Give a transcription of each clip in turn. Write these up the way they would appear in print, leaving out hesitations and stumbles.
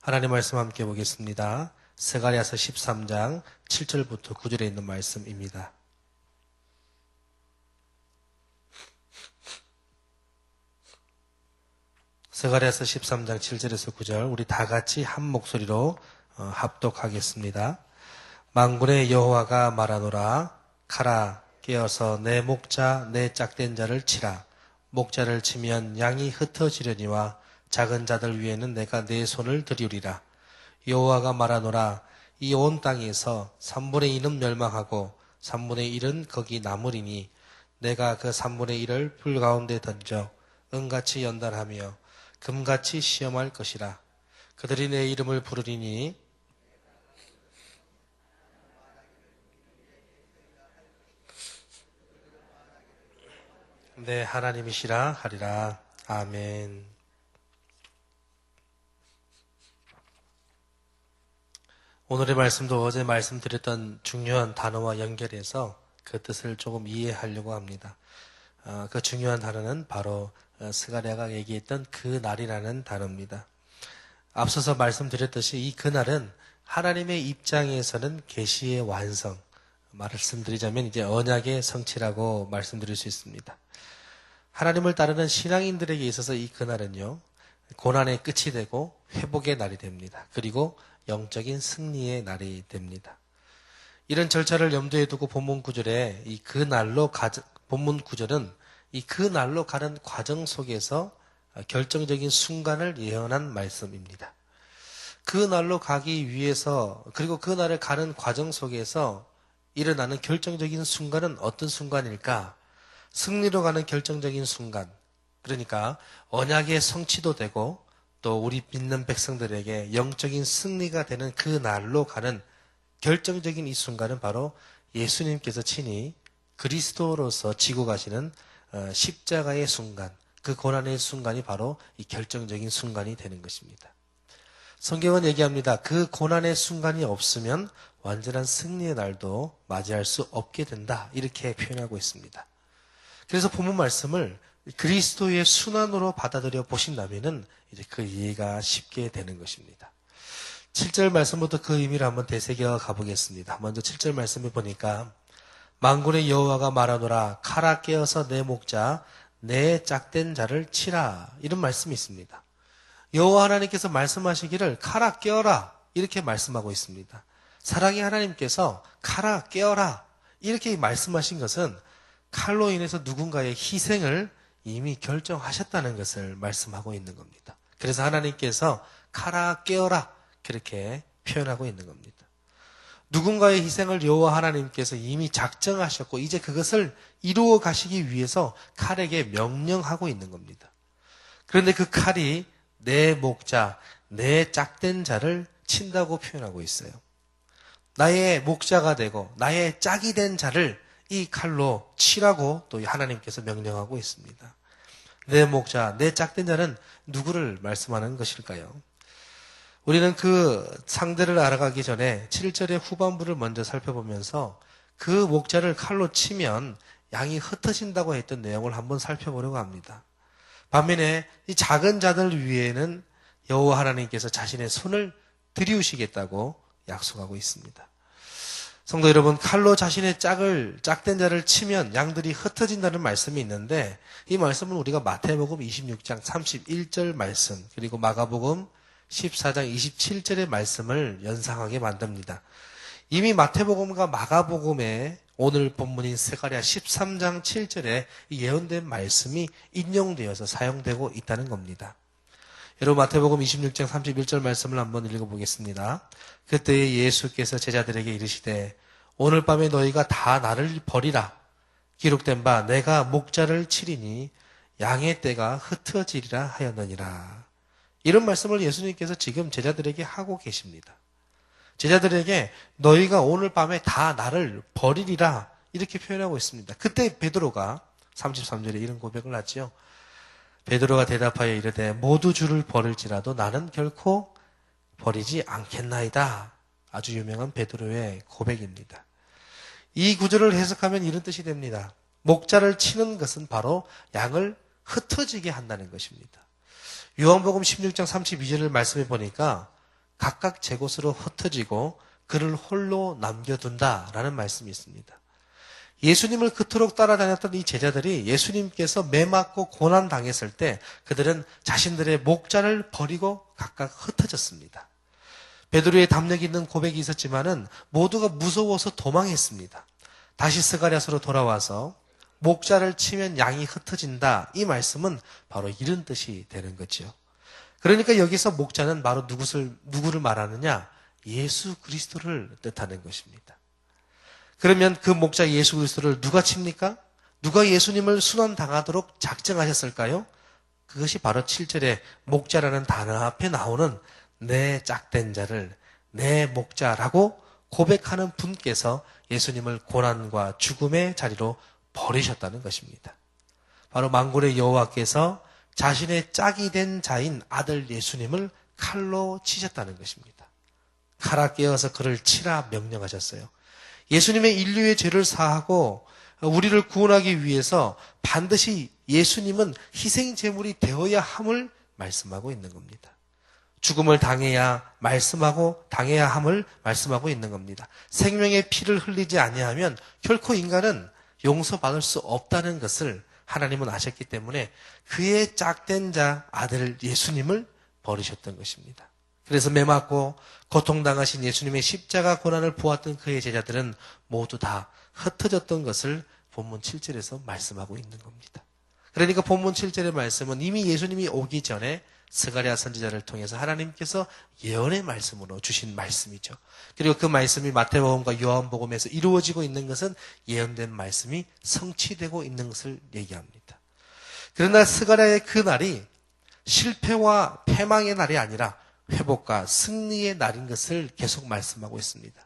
하나님 말씀 함께 보겠습니다. 스가랴서 13장 7절부터 9절에 있는 말씀입니다. 스가랴서 13장 7절에서 9절 우리 다 같이 한 목소리로 합독하겠습니다. 만군의 여호와가 말하노라. 가라, 깨어서 내 목자 내 짝된 자를 치라. 목자를 치면 양이 흩어지려니와 작은 자들 위에는 내가 내 손을 들이우리라. 여호와가 말하노라. 이 온 땅에서 3분의 1은 멸망하고 3분의 1은 거기 남으리니 내가 그 3분의 1을 불 가운데 던져 은같이 연단하며 금같이 시험할 것이라. 그들이 내 이름을 부르리니 내 하나님이시라 하리라. 아멘. 오늘의 말씀도 어제 말씀드렸던 중요한 단어와 연결해서 그 뜻을 조금 이해하려고 합니다. 그 중요한 단어는 바로 스가랴가 얘기했던 그 날이라는 단어입니다. 앞서서 말씀드렸듯이 이 그날은 하나님의 입장에서는 계시의 완성, 말씀드리자면 이제 언약의 성취라고 말씀드릴 수 있습니다. 하나님을 따르는 신앙인들에게 있어서 이 그날은요, 고난의 끝이 되고 회복의 날이 됩니다. 그리고 영적인 승리의 날이 됩니다. 이런 절차를 염두에 두고 본문 구절에 본문 구절은 이 그 날로 가는 과정 속에서 결정적인 순간을 예언한 말씀입니다. 그 날로 가기 위해서, 그리고 그 날을 가는 과정 속에서 일어나는 결정적인 순간은 어떤 순간일까? 승리로 가는 결정적인 순간. 그러니까 언약의 성취도 되고 또 우리 믿는 백성들에게 영적인 승리가 되는 그 날로 가는 결정적인 이 순간은 바로 예수님께서 친히 그리스도로서 지고 가시는 십자가의 순간, 그 고난의 순간이 바로 이 결정적인 순간이 되는 것입니다. 성경은 얘기합니다. 그 고난의 순간이 없으면 완전한 승리의 날도 맞이할 수 없게 된다. 이렇게 표현하고 있습니다. 그래서 본문 말씀을 그리스도의 순환으로 받아들여 보신다면은 이제 그 이해가 쉽게 되는 것입니다. 7절 말씀부터 그 의미를 한번 되새겨 가보겠습니다. 먼저 7절 말씀을 보니까 만군의 여호와가 말하노라. 칼아 깨어서 내 목자 내 짝된 자를 치라. 이런 말씀이 있습니다. 여호와 하나님께서 말씀하시기를 칼아 깨어라 이렇게 말씀하고 있습니다. 사랑의 하나님께서 칼아 깨어라 이렇게 말씀하신 것은 칼로 인해서 누군가의 희생을 이미 결정하셨다는 것을 말씀하고 있는 겁니다. 그래서 하나님께서 칼아 깨어라 그렇게 표현하고 있는 겁니다. 누군가의 희생을 여호와 하나님께서 이미 작정하셨고 이제 그것을 이루어 가시기 위해서 칼에게 명령하고 있는 겁니다. 그런데 그 칼이 내 목자, 내 짝된 자를 친다고 표현하고 있어요. 나의 목자가 되고 나의 짝이 된 자를 이 칼로 치라고 또 하나님께서 명령하고 있습니다. 내 목자, 내 짝된 자는 누구를 말씀하는 것일까요? 우리는 그 상대를 알아가기 전에 7절의 후반부를 먼저 살펴보면서 그 목자를 칼로 치면 양이 흩어진다고 했던 내용을 한번 살펴보려고 합니다. 반면에 이 작은 자들 위에는 여호와 하나님께서 자신의 손을 들이우시겠다고 약속하고 있습니다. 성도 여러분, 칼로 자신의 짝된 자를 치면 양들이 흩어진다는 말씀이 있는데 이 말씀은 우리가 마태복음 26장 31절 말씀 그리고 마가복음 14장 27절의 말씀을 연상하게 만듭니다. 이미 마태복음과 마가복음에 오늘 본문인 스가랴 13장 7절에 예언된 말씀이 인용되어서 사용되고 있다는 겁니다. 여러분 마태복음 26장 31절 말씀을 한번 읽어보겠습니다. 그때 예수께서 제자들에게 이르시되 오늘 밤에 너희가 다 나를 버리라. 기록된 바 내가 목자를 치리니 양의 떼가 흩어지리라 하였느니라. 이런 말씀을 예수님께서 지금 제자들에게 하고 계십니다. 제자들에게 너희가 오늘 밤에 다 나를 버리리라 이렇게 표현하고 있습니다. 그때 베드로가 33절에 이런 고백을 하지요. 베드로가 대답하여 이르되 모두 주를 버릴지라도 나는 결코 버리지 않겠나이다. 아주 유명한 베드로의 고백입니다. 이 구절을 해석하면 이런 뜻이 됩니다. 목자를 치는 것은 바로 양을 흩어지게 한다는 것입니다. 요한복음 16장 32절을 말씀해 보니까 각각 제 곳으로 흩어지고 그를 홀로 남겨둔다라는 말씀이 있습니다. 예수님을 그토록 따라다녔던 이 제자들이 예수님께서 매맞고 고난당했을 때 그들은 자신들의 목자를 버리고 각각 흩어졌습니다. 베드로의 담력 있는 고백이 있었지만은 모두가 무서워서 도망했습니다. 다시 스가랴서로 돌아와서 목자를 치면 양이 흩어진다. 이 말씀은 바로 이런 뜻이 되는 거죠. 그러니까 여기서 목자는 바로 누구를 말하느냐? 예수 그리스도를 뜻하는 것입니다. 그러면 그 목자 예수 그리스도를 누가 칩니까? 누가 예수님을 순환당하도록 작정하셨을까요? 그것이 바로 7절에 목자라는 단어 앞에 나오는 내 짝된 자를 내 목자라고 고백하는 분께서 예수님을 고난과 죽음의 자리로 버리셨다는 것입니다. 바로 만군의 여호와께서 자신의 짝이 된 자인 아들 예수님을 칼로 치셨다는 것입니다. 칼아 깨어서 그를 치라 명령하셨어요. 예수님의 인류의 죄를 사하고 우리를 구원하기 위해서 반드시 예수님은 희생 제물이 되어야 함을 말씀하고 있는 겁니다. 죽음을 당해야 함을 말씀하고 있는 겁니다. 생명의 피를 흘리지 아니하면 결코 인간은 용서받을 수 없다는 것을 하나님은 아셨기 때문에 그의 짝된 자 아들 예수님을 버리셨던 것입니다. 그래서 매맞고 고통당하신 예수님의 십자가 고난을 보았던 그의 제자들은 모두 다 흩어졌던 것을 본문 7절에서 말씀하고 있는 겁니다. 그러니까 본문 7절의 말씀은 이미 예수님이 오기 전에 스가랴 선지자를 통해서 하나님께서 예언의 말씀으로 주신 말씀이죠. 그리고 그 말씀이 마태복음과 요한복음에서 이루어지고 있는 것은 예언된 말씀이 성취되고 있는 것을 얘기합니다. 그러나 스가랴의 그 날이 실패와 패망의 날이 아니라 회복과 승리의 날인 것을 계속 말씀하고 있습니다.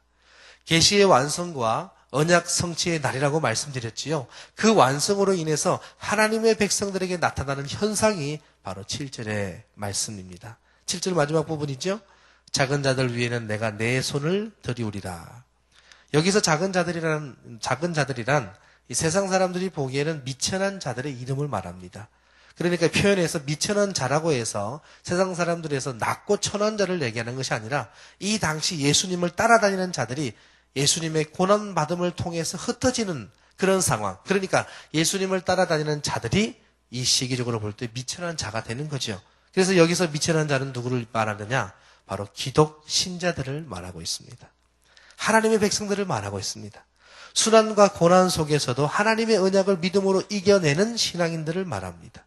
계시의 완성과 언약 성취의 날이라고 말씀드렸지요. 그 완성으로 인해서 하나님의 백성들에게 나타나는 현상이 바로 7절의 말씀입니다. 7절 마지막 부분이죠. 작은 자들 위에는 내가 내 손을 들이우리라. 여기서 작은 자들이란 이 세상 사람들이 보기에는 미천한 자들의 이름을 말합니다. 그러니까 표현에서 미천한 자라고 해서 세상 사람들에서 낮고 천한 자를 얘기하는 것이 아니라 이 당시 예수님을 따라다니는 자들이 예수님의 고난받음을 통해서 흩어지는 그런 상황. 그러니까 예수님을 따라다니는 자들이 이 시기적으로 볼 때 미천한 자가 되는 거죠. 그래서 여기서 미천한 자는 누구를 말하느냐? 바로 기독 신자들을 말하고 있습니다. 하나님의 백성들을 말하고 있습니다. 순환과 고난 속에서도 하나님의 언약을 믿음으로 이겨내는 신앙인들을 말합니다.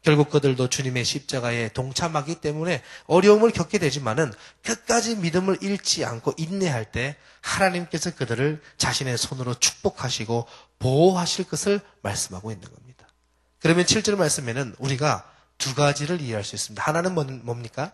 결국 그들도 주님의 십자가에 동참하기 때문에 어려움을 겪게 되지만은 끝까지 믿음을 잃지 않고 인내할 때 하나님께서 그들을 자신의 손으로 축복하시고 보호하실 것을 말씀하고 있는 겁니다. 그러면 7절 말씀에는 우리가 두 가지를 이해할 수 있습니다. 하나는 뭡니까?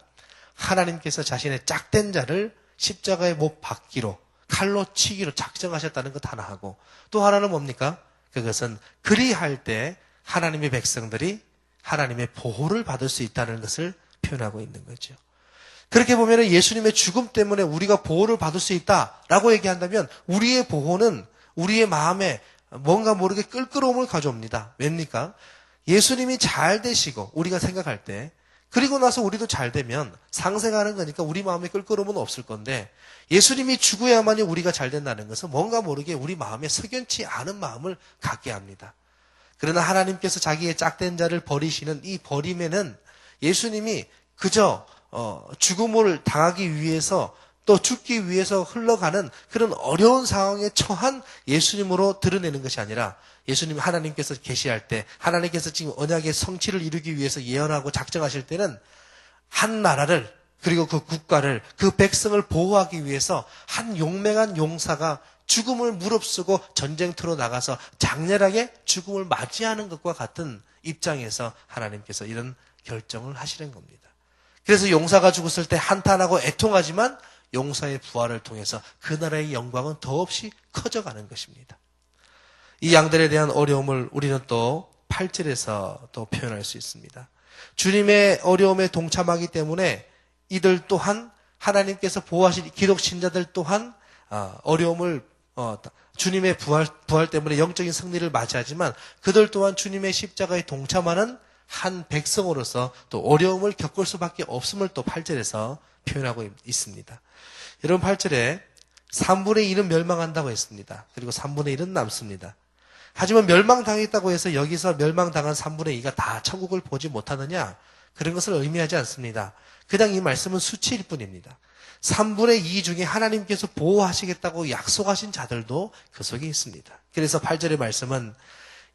하나님께서 자신의 짝된 자를 십자가에 못 박기로 칼로 치기로 작정하셨다는 것 하나 하고 또 하나는 뭡니까? 그것은 그리할 때 하나님의 백성들이 하나님의 보호를 받을 수 있다는 것을 표현하고 있는 거죠. 그렇게 보면 예수님의 죽음 때문에 우리가 보호를 받을 수 있다라고 얘기한다면 우리의 보호는 우리의 마음에 뭔가 모르게 끌끄러움을 가져옵니다. 왜입니까? 예수님이 잘 되시고 우리가 생각할 때 그리고 나서 우리도 잘 되면 상생하는 거니까 우리 마음에 끌끄러움은 없을 건데 예수님이 죽어야만이 우리가 잘 된다는 것은 뭔가 모르게 우리 마음에 석연치 않은 마음을 갖게 합니다. 그러나 하나님께서 자기의 짝된 자를 버리시는 이 버림에는 예수님이 그저 죽음을 당하기 위해서 또 죽기 위해서 흘러가는 그런 어려운 상황에 처한 예수님으로 드러내는 것이 아니라 예수님 하나님께서 계시할 때 하나님께서 지금 언약의 성취를 이루기 위해서 예언하고 작정하실 때는 한 나라를 그리고 그 국가를 그 백성을 보호하기 위해서 한 용맹한 용사가 죽음을 무릅쓰고 전쟁터로 나가서 장렬하게 죽음을 맞이하는 것과 같은 입장에서 하나님께서 이런 결정을 하시는 겁니다. 그래서 용사가 죽었을 때 한탄하고 애통하지만 용사의 부활을 통해서 그 나라의 영광은 더없이 커져가는 것입니다. 이 양들에 대한 어려움을 우리는 또 8절에서 또 표현할 수 있습니다. 주님의 어려움에 동참하기 때문에 이들 또한 하나님께서 보호하신 기독 신자들 또한 어려움을 주님의 부활 때문에 영적인 승리를 맞이하지만 그들 또한 주님의 십자가에 동참하는 한 백성으로서 또 어려움을 겪을 수밖에 없음을 또 8절에서 표현하고 있습니다. 여러분 8절에 3분의 1은 멸망한다고 했습니다. 그리고 3분의 1은 남습니다. 하지만 멸망당했다고 해서 여기서 멸망당한 3분의 2가 다 천국을 보지 못하느냐? 그런 것을 의미하지 않습니다. 그냥 이 말씀은 수치일 뿐입니다. 3분의 2 중에 하나님께서 보호하시겠다고 약속하신 자들도 그 속에 있습니다. 그래서 8절의 말씀은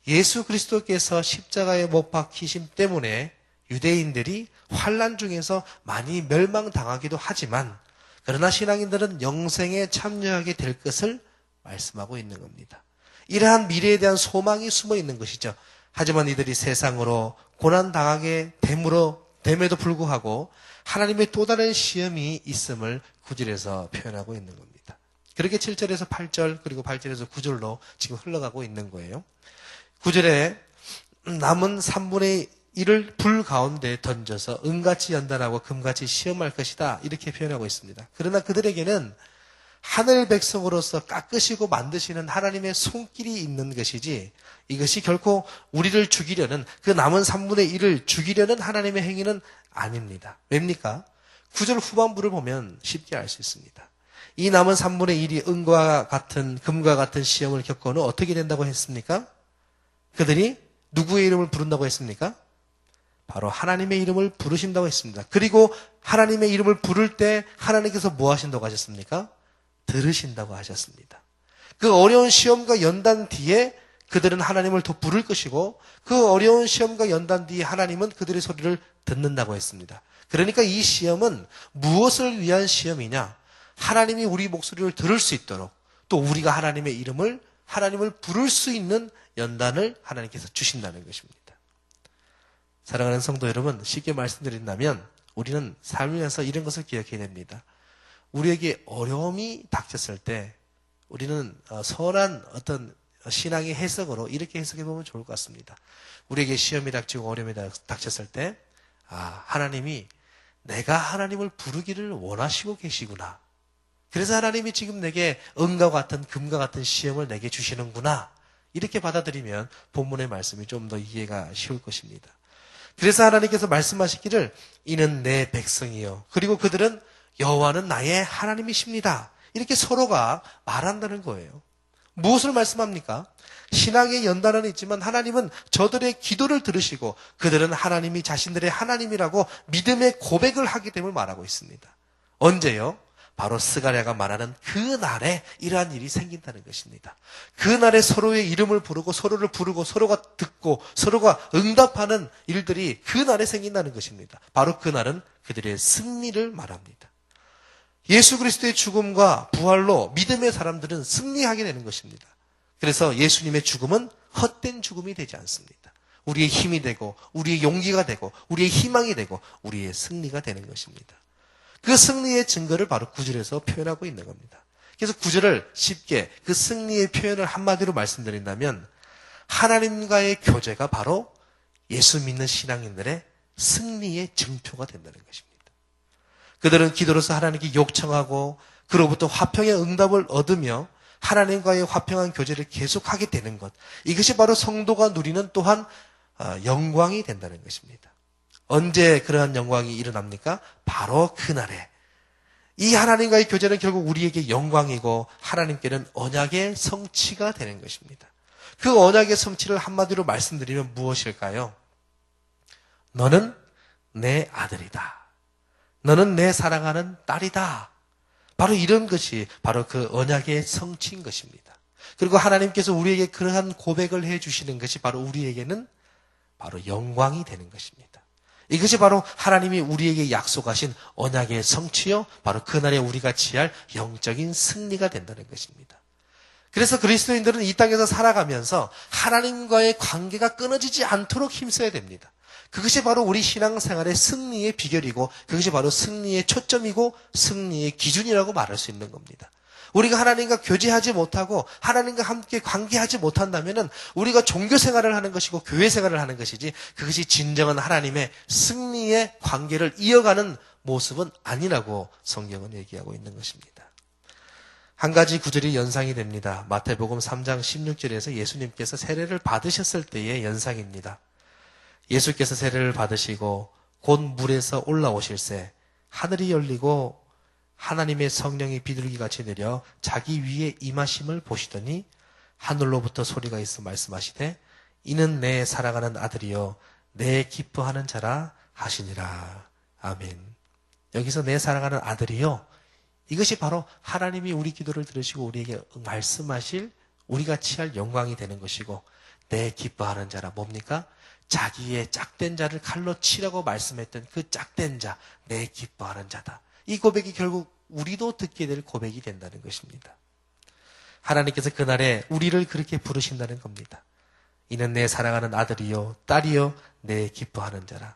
예수 그리스도께서 십자가에 못 박히심 때문에 유대인들이 환난 중에서 많이 멸망당하기도 하지만 그러나 신앙인들은 영생에 참여하게 될 것을 말씀하고 있는 겁니다. 이러한 미래에 대한 소망이 숨어 있는 것이죠. 하지만 이들이 세상으로 고난당하게 됨에도 불구하고 하나님의 또 다른 시험이 있음을 9절에서 표현하고 있는 겁니다. 그렇게 7절에서 8절 그리고 8절에서 9절로 지금 흘러가고 있는 거예요. 9절에 남은 3분의 1을 불 가운데 던져서 은같이 연단하고 금같이 시험할 것이다 이렇게 표현하고 있습니다. 그러나 그들에게는 하늘 백성으로서 깎으시고 만드시는 하나님의 손길이 있는 것이지 이것이 결코 우리를 죽이려는 그 남은 3분의 1을 죽이려는 하나님의 행위는 아닙니다. 왜입니까? 9절 후반부를 보면 쉽게 알 수 있습니다. 이 남은 3분의 1이 은과 같은 금과 같은 시험을 겪고는 어떻게 된다고 했습니까? 그들이 누구의 이름을 부른다고 했습니까? 바로 하나님의 이름을 부르신다고 했습니다. 그리고 하나님의 이름을 부를 때 하나님께서 뭐 하신다고 하셨습니까? 들으신다고 하셨습니다. 그 어려운 시험과 연단 뒤에 그들은 하나님을 더 부를 것이고 그 어려운 시험과 연단 뒤에 하나님은 그들의 소리를 듣는다고 했습니다. 그러니까 이 시험은 무엇을 위한 시험이냐? 하나님이 우리 목소리를 들을 수 있도록 또 우리가 하나님을 부를 수 있는 연단을 하나님께서 주신다는 것입니다. 사랑하는 성도 여러분, 쉽게 말씀드린다면 우리는 살면서 이런 것을 기억해야 됩니다. 우리에게 어려움이 닥쳤을 때 우리는 선한 어떤 신앙의 해석으로 이렇게 해석해 보면 좋을 것 같습니다. 우리에게 시험이 닥치고 어려움이 닥쳤을 때 하나님이 내가 하나님을 부르기를 원하시고 계시구나. 그래서 하나님이 지금 내게 은과 같은 금과 같은 시험을 내게 주시는구나. 이렇게 받아들이면 본문의 말씀이 좀 더 이해가 쉬울 것입니다. 그래서 하나님께서 말씀하시기를 이는 내 백성이요. 그리고 그들은 여호와는 나의 하나님이십니다. 이렇게 서로가 말한다는 거예요. 무엇을 말씀합니까? 신앙의 연단은 있지만 하나님은 저들의 기도를 들으시고 그들은 하나님이 자신들의 하나님이라고 믿음의 고백을 하기 때문에 말하고 있습니다. 언제요? 바로 스가랴가 말하는 그 날에 이러한 일이 생긴다는 것입니다. 그 날에 서로의 이름을 부르고 서로를 부르고 서로가 듣고 서로가 응답하는 일들이 그 날에 생긴다는 것입니다. 바로 그 날은 그들의 승리를 말합니다. 예수 그리스도의 죽음과 부활로 믿음의 사람들은 승리하게 되는 것입니다. 그래서 예수님의 죽음은 헛된 죽음이 되지 않습니다. 우리의 힘이 되고 우리의 용기가 되고 우리의 희망이 되고 우리의 승리가 되는 것입니다. 그 승리의 증거를 바로 9절에서 표현하고 있는 겁니다. 그래서 9절을 쉽게 그 승리의 표현을 한마디로 말씀드린다면 하나님과의 교제가 바로 예수 믿는 신앙인들의 승리의 증표가 된다는 것입니다. 그들은 기도로서 하나님께 요청하고 그로부터 화평의 응답을 얻으며 하나님과의 화평한 교제를 계속하게 되는 것. 이것이 바로 성도가 누리는 또한 영광이 된다는 것입니다. 언제 그러한 영광이 일어납니까? 바로 그날에. 이 하나님과의 교제는 결국 우리에게 영광이고 하나님께는 언약의 성취가 되는 것입니다. 그 언약의 성취를 한마디로 말씀드리면 무엇일까요? 너는 내 아들이다. 너는 내 사랑하는 딸이다. 바로 이런 것이 바로 그 언약의 성취인 것입니다. 그리고 하나님께서 우리에게 그러한 고백을 해주시는 것이 바로 우리에게는 바로 영광이 되는 것입니다. 이것이 바로 하나님이 우리에게 약속하신 언약의 성취요. 바로 그날에 우리가 취할 영적인 승리가 된다는 것입니다. 그래서 그리스도인들은 이 땅에서 살아가면서 하나님과의 관계가 끊어지지 않도록 힘써야 됩니다. 그것이 바로 우리 신앙생활의 승리의 비결이고 그것이 바로 승리의 초점이고 승리의 기준이라고 말할 수 있는 겁니다. 우리가 하나님과 교제하지 못하고 하나님과 함께 관계하지 못한다면 우리가 종교생활을 하는 것이고 교회생활을 하는 것이지 그것이 진정한 하나님의 승리의 관계를 이어가는 모습은 아니라고 성경은 얘기하고 있는 것입니다. 한 가지 구절이 연상이 됩니다. 마태복음 3장 16절에서 예수님께서 세례를 받으셨을 때의 연상입니다. 예수께서 세례를 받으시고 곧 물에서 올라오실새 하늘이 열리고 하나님의 성령이 비둘기같이 내려 자기 위에 임하심을 보시더니 하늘로부터 소리가 있어 말씀하시되 이는 내 사랑하는 아들이요 내 기뻐하는 자라 하시니라. 아멘. 여기서 내 사랑하는 아들이요, 이것이 바로 하나님이 우리 기도를 들으시고 우리에게 말씀하실 우리가 취할 영광이 되는 것이고, 내 기뻐하는 자라 뭡니까? 자기의 짝된 자를 칼로 치라고 말씀했던 그 짝된 자, 내 기뻐하는 자다. 이 고백이 결국 우리도 듣게 될 고백이 된다는 것입니다. 하나님께서 그날에 우리를 그렇게 부르신다는 겁니다. 이는 내 사랑하는 아들이요 딸이요 내 기뻐하는 자라.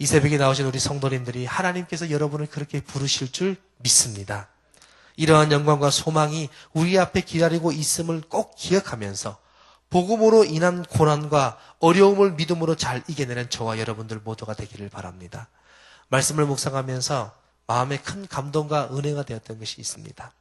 이 새벽에 나오신 우리 성도님들이 하나님께서 여러분을 그렇게 부르실 줄 믿습니다. 이러한 영광과 소망이 우리 앞에 기다리고 있음을 꼭 기억하면서 복음으로 인한 고난과 어려움을 믿음으로 잘 이겨내는 저와 여러분들 모두가 되기를 바랍니다. 말씀을 묵상하면서 마음에 큰 감동과 은혜가 되었던 것이 있습니다.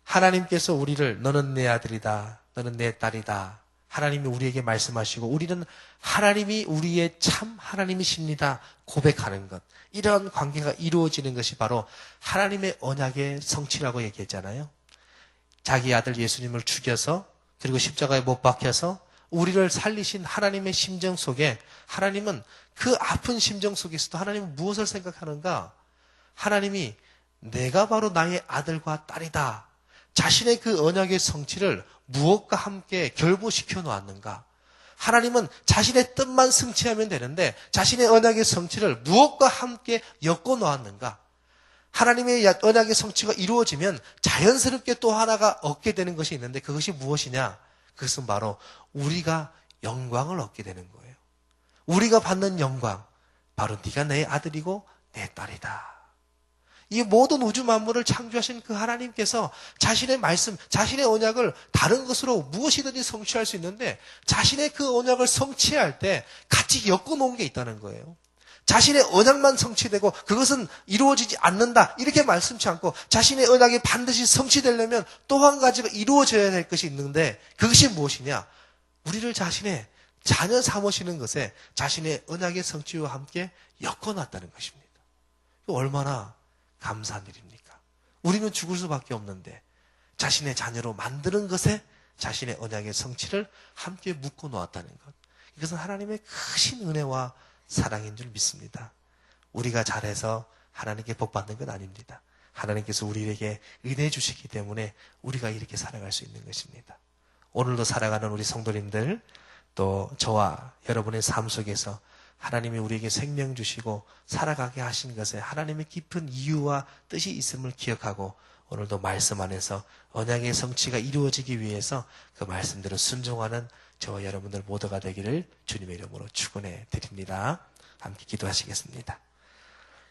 하나님께서 우리를 너는 내 아들이다, 너는 내 딸이다, 하나님이 우리에게 말씀하시고 우리는 하나님이 우리의 참 하나님이십니다 고백하는 것, 이러한 관계가 이루어지는 것이 바로 하나님의 언약의 성취라고 얘기했잖아요. 자기 아들 예수님을 죽여서 그리고 십자가에 못 박혀서 우리를 살리신 하나님의 심정 속에, 하나님은 그 아픈 심정 속에서도 하나님은 무엇을 생각하는가? 하나님이 내가 바로 나의 아들과 딸이다, 자신의 그 언약의 성취를 무엇과 함께 결부시켜 놓았는가? 하나님은 자신의 뜻만 성취하면 되는데 자신의 언약의 성취를 무엇과 함께 엮어 놓았는가? 하나님의 언약의 성취가 이루어지면 자연스럽게 또 하나가 얻게 되는 것이 있는데 그것이 무엇이냐? 그것은 바로 우리가 영광을 얻게 되는 거예요. 우리가 받는 영광, 바로 네가 내 아들이고 내 딸이다. 이 모든 우주 만물을 창조하신 그 하나님께서 자신의 말씀, 자신의 언약을 다른 것으로 무엇이든지 성취할 수 있는데 자신의 그 언약을 성취할 때 같이 엮어놓은 게 있다는 거예요. 자신의 언약만 성취되고 그것은 이루어지지 않는다 이렇게 말씀치 않고 자신의 언약이 반드시 성취되려면 또 한 가지가 이루어져야 될 것이 있는데 그것이 무엇이냐? 우리를 자신의 자녀 삼으시는 것에 자신의 언약의 성취와 함께 엮어놨다는 것입니다. 얼마나 감사한 일입니까? 우리는 죽을 수밖에 없는데 자신의 자녀로 만드는 것에 자신의 언약의 성취를 함께 묶어 놓았다는 것, 이것은 하나님의 크신 은혜와 사랑인 줄 믿습니다. 우리가 잘해서 하나님께 복 받는 건 아닙니다. 하나님께서 우리에게 은혜 주시기 때문에 우리가 이렇게 살아갈 수 있는 것입니다. 오늘도 살아가는 우리 성도님들, 또 저와 여러분의 삶 속에서 하나님이 우리에게 생명 주시고 살아가게 하신 것에 하나님의 깊은 이유와 뜻이 있음을 기억하고 오늘도 말씀 안에서 언약의 성취가 이루어지기 위해서 그 말씀대로 순종하는 저와 여러분들 모두가 되기를 주님의 이름으로 축원해 드립니다. 함께 기도하시겠습니다.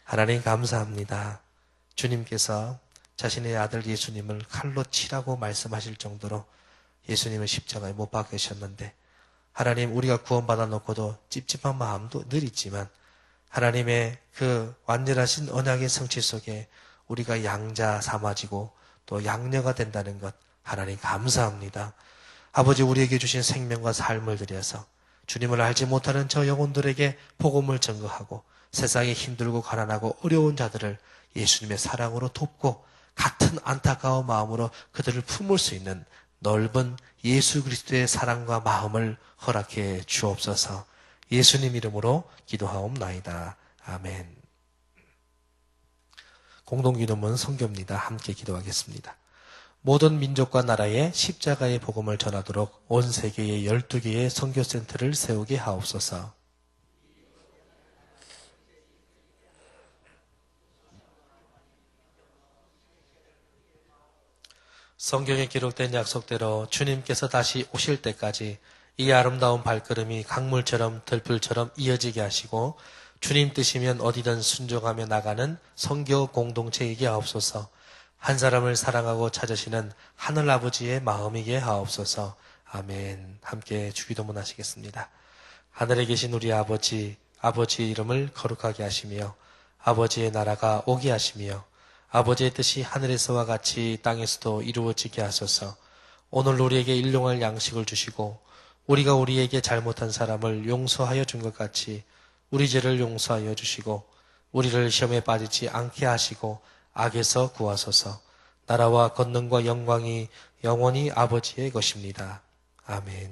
하나님 감사합니다. 주님께서 자신의 아들 예수님을 칼로 치라고 말씀하실 정도로 예수님을 십자가에 못 박으셨는데, 하나님, 우리가 구원받아 놓고도 찝찝한 마음도 늘 있지만 하나님의 그 완전하신 언약의 성취 속에 우리가 양자 삼아지고 또 양녀가 된다는 것, 하나님 감사합니다. 아버지, 우리에게 주신 생명과 삶을 들여서 주님을 알지 못하는 저 영혼들에게 복음을 전거하고 세상에 힘들고 가난하고 어려운 자들을 예수님의 사랑으로 돕고 같은 안타까운 마음으로 그들을 품을 수 있는 넓은 예수 그리스도의 사랑과 마음을 허락해 주옵소서. 예수님 이름으로 기도하옵나이다. 아멘. 공동기도문 선교입니다. 함께 기도하겠습니다. 모든 민족과 나라에 십자가의 복음을 전하도록 온 세계에 12개의 선교센터를 세우게 하옵소서. 성경에 기록된 약속대로 주님께서 다시 오실 때까지 이 아름다운 발걸음이 강물처럼 들풀처럼 이어지게 하시고 주님 뜻이면 어디든 순종하며 나가는 선교 공동체이게 하옵소서. 한 사람을 사랑하고 찾으시는 하늘아버지의 마음이게 하옵소서. 아멘. 함께 주기도문 하시겠습니다. 하늘에 계신 우리 아버지, 아버지의 이름을 거룩하게 하시며 아버지의 나라가 오게 하시며 아버지의 뜻이 하늘에서와 같이 땅에서도 이루어지게 하소서. 오늘 우리에게 일용할 양식을 주시고 우리가 우리에게 잘못한 사람을 용서하여 준 것 같이 우리 죄를 용서하여 주시고 우리를 시험에 빠지지 않게 하시고 악에서 구하소서. 나라와 권능과 영광이 영원히 아버지의 것입니다. 아멘.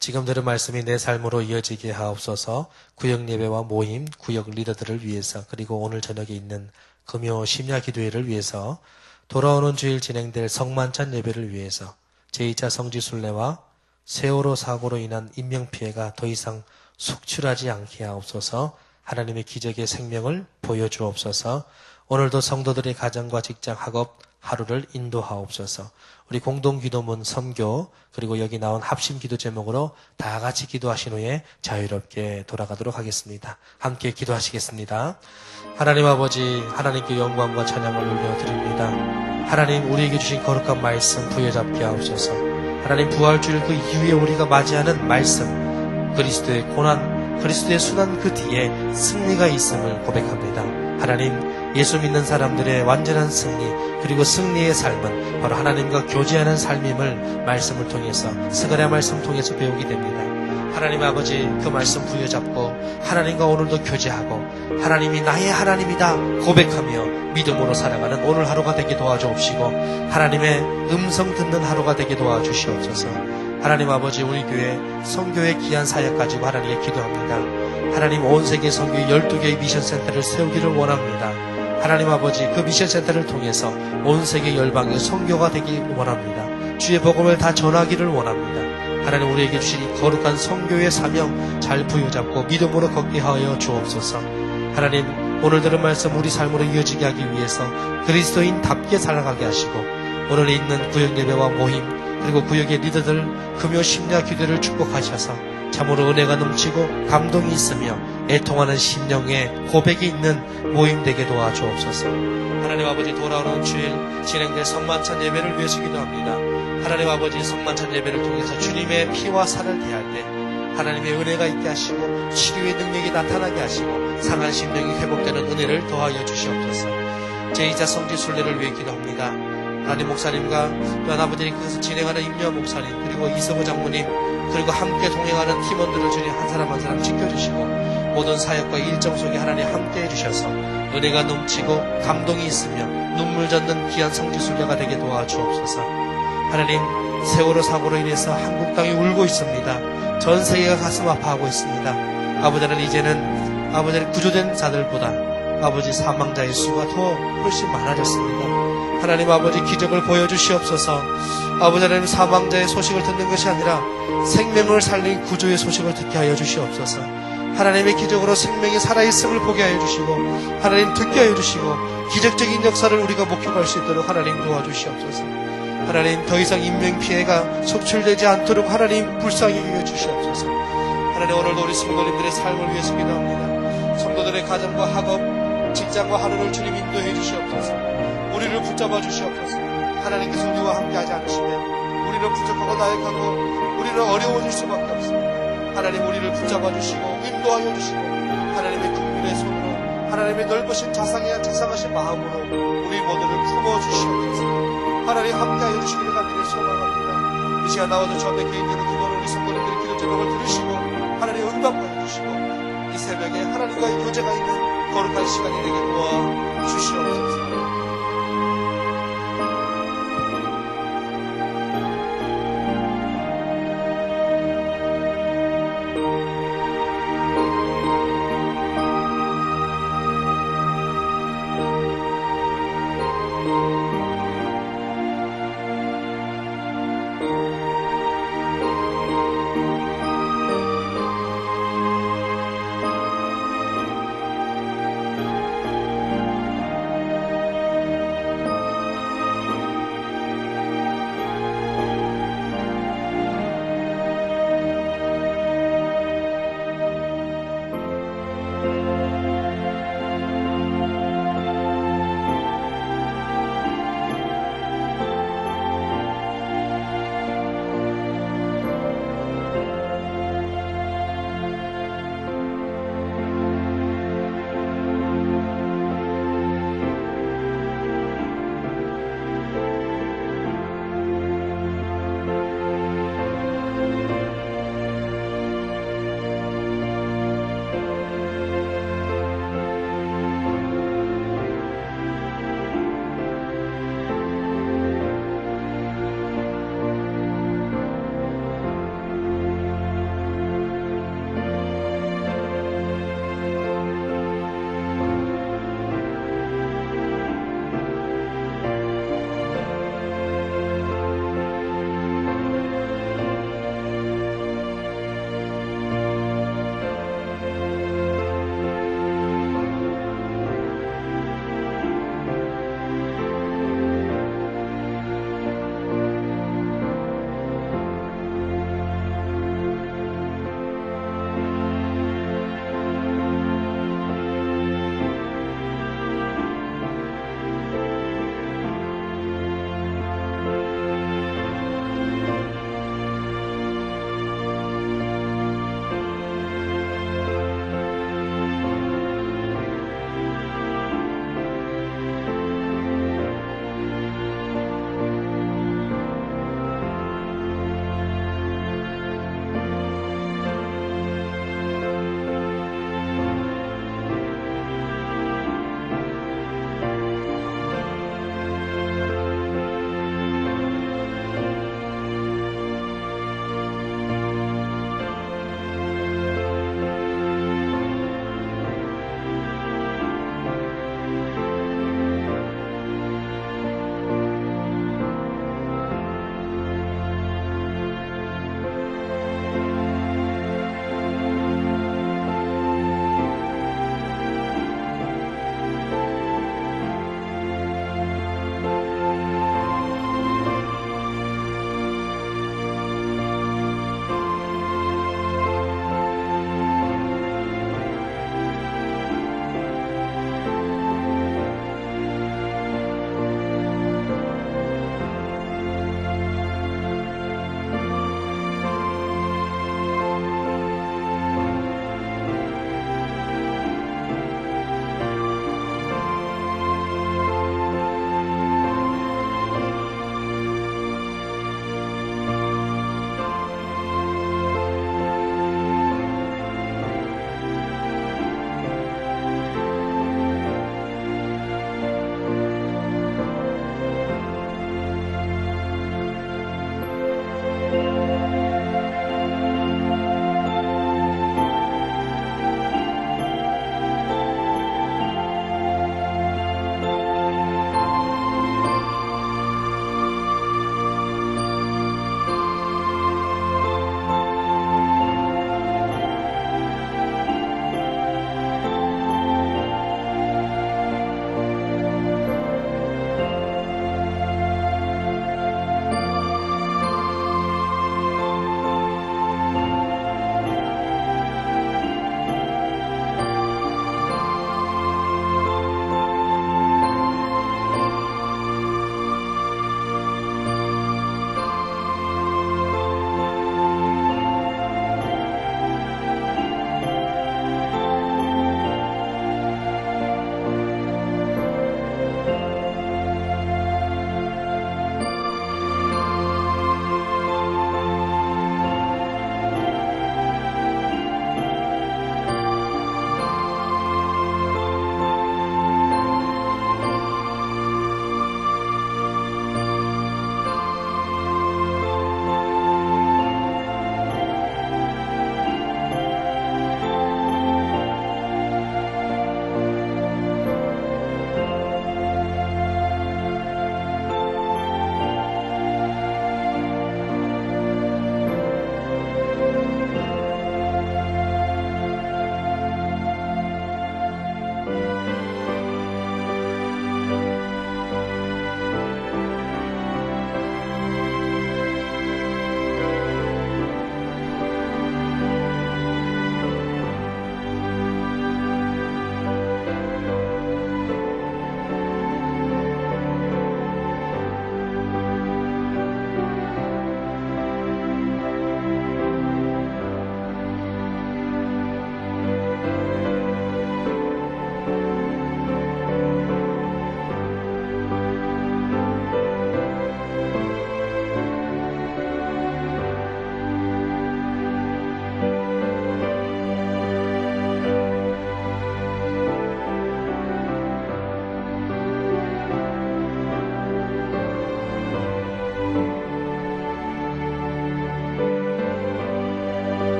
지금 들은 말씀이 내 삶으로 이어지게 하옵소서. 구역 예배와 모임, 구역 리더들을 위해서, 그리고 오늘 저녁에 있는 금요 심야 기도회를 위해서, 돌아오는 주일 진행될 성만찬 예배를 위해서, 제2차 성지순례와 세월호 사고로 인한 인명피해가 더 이상 속출하지 않게 하옵소서. 하나님의 기적의 생명을 보여주옵소서. 오늘도 성도들의 가정과 직장, 학업, 하루를 인도하옵소서. 우리 공동기도문 선교, 그리고 여기 나온 합심기도 제목으로 다 같이 기도하신 후에 자유롭게 돌아가도록 하겠습니다. 함께 기도하시겠습니다. 하나님 아버지, 하나님께 영광과 찬양을 올려드립니다. 하나님, 우리에게 주신 거룩한 말씀 부여잡게 하옵소서. 하나님, 부활주일 그 이후에 우리가 맞이하는 말씀, 그리스도의 고난, 그리스도의 순환 그 뒤에 승리가 있음을 고백합니다. 하나님, 예수 믿는 사람들의 완전한 승리, 그리고 승리의 삶은 바로 하나님과 교제하는 삶임을 말씀을 통해서, 스가랴 말씀 통해서 배우게 됩니다. 하나님 아버지, 그 말씀 부여잡고 하나님과 오늘도 교제하고 하나님이 나의 하나님이다 고백하며 믿음으로 살아가는 오늘 하루가 되게 도와주옵시고, 하나님의 음성 듣는 하루가 되게 도와주시옵소서. 하나님 아버지, 우리 교회 선교의 귀한 사역 가지고 하나님께 기도합니다. 하나님, 온 세계 선교 12개의 미션센터를 세우기를 원합니다. 하나님 아버지, 그 미션센터를 통해서 온 세계 열방의 선교가 되기 원합니다. 주의 복음을 다 전하기를 원합니다. 하나님, 우리에게 주신 이 거룩한 선교의 사명 잘 부여잡고 믿음으로 걷게 하여 주옵소서. 하나님, 오늘 들은 말씀 우리 삶으로 이어지게 하기 위해서 그리스도인답게 살아가게 하시고, 오늘 있는 구역 예배와 모임, 그리고 구역의 리더들 금요 심야 기도를 축복하셔서 참으로 은혜가 넘치고 감동이 있으며 애통하는 심령의 고백이 있는 모임 되게 도와주옵소서. 하나님 아버지, 돌아오는 주일 진행될 성만찬 예배를 위해서 기도합니다. 하나님 아버지, 성만찬 예배를 통해서 주님의 피와 살을 대할 때 하나님의 은혜가 있게 하시고 치료의 능력이 나타나게 하시고 상한 심령이 회복되는 은혜를 더하여 주시옵소서. 제2차 성지순례를 위해 기도합니다. 하나님, 목사님과 또한 아버지님 그것을 진행하는 임요한 목사님, 그리고 이성우 장모님, 그리고 함께 동행하는 팀원들을 주님 한 사람 한 사람 지켜주시고 모든 사역과 일정 속에 하나님 함께 해주셔서 은혜가 넘치고 감동이 있으며 눈물 젖는 귀한 성지순례가 되게 도와주옵소서. 하나님, 세월호 사고로 인해서 한국 땅이 울고 있습니다. 전 세계가 가슴 아파하고 있습니다. 아버지는 이제는 아버지는 구조된 자들보다 아버지 사망자의 수가 더 훨씬 많아졌습니다. 하나님 아버지, 기적을 보여주시옵소서. 아버지 하나님, 사망자의 소식을 듣는 것이 아니라 생명을 살린 구조의 소식을 듣게 하여 주시옵소서. 하나님의 기적으로 생명이 살아있음을 보게 하여 주시고 하나님 듣게 하여 주시고 기적적인 역사를 우리가 목격할 수 있도록 하나님 도와주시옵소서. 하나님, 더 이상 인명피해가 속출되지 않도록 하나님 불쌍히 여겨 주시옵소서. 하나님, 오늘도 우리 성도님들의 삶을 위해서 기도합니다. 성도들의 가정과 학업, 직장과 하루를 주님 인도해 주시옵소서. 우리를 붙잡아 주시옵소서. 하나님께서 우리와 함께하지 않으시면 우리는 부족하고 나약하고 우리는 어려워질 수밖에 없습니다. 하나님, 우리를 붙잡아 주시고 인도하여 주시고 하나님의 긍휼의 손으로 하나님의 넓으신 자상하신 마음으로 우리 모두를 품어주시옵소서. 하나님, 함께하여 주시기를 간절히 소망합니다. 이 시간 나와서 저 앞에 개인적으로 기도하는 우리 성도님들의 기도 제목을 들으시고 하나님 응답하여 주시고 이 새벽에 하나님과의 교제가 있는 거룩한 시간이 되게 도와주시옵소서.